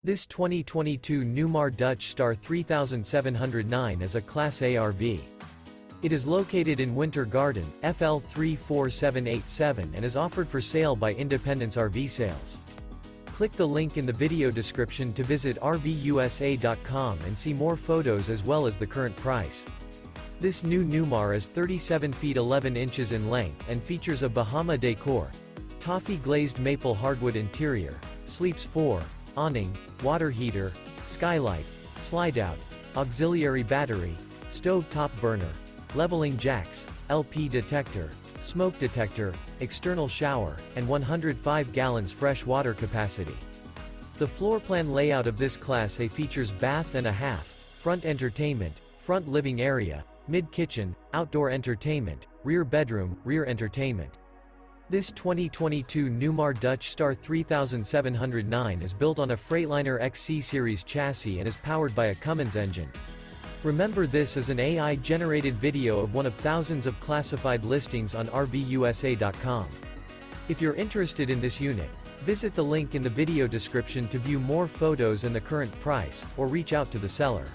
This 2022 Newmar Dutch Star 3709 is a Class A RV. It is located in Winter Garden, FL 34787 and is offered for sale by Independence RV Sales. Click the link in the video description to visit RVUSA.com and see more photos as well as the current price. This new Newmar is 37 feet 11 inches in length and features a Bahama Decor, Toffee Glazed Maple Hardwood interior, sleeps 4, awning, water heater, skylight, slide-out, auxiliary battery, stove-top burner, leveling jacks, LP detector, smoke detector, external shower, and 105 gallons fresh water capacity. The floor plan layout of this Class A features bath and a half, front entertainment, front living area, mid-kitchen, outdoor entertainment, rear bedroom, rear entertainment. This 2022 Newmar Dutch Star 3709 is built on a Freightliner XC-Series chassis and is powered by a Cummins engine. Remember, this is an AI-generated video of one of thousands of classified listings on RVUSA.com. If you're interested in this unit, visit the link in the video description to view more photos and the current price, or reach out to the seller.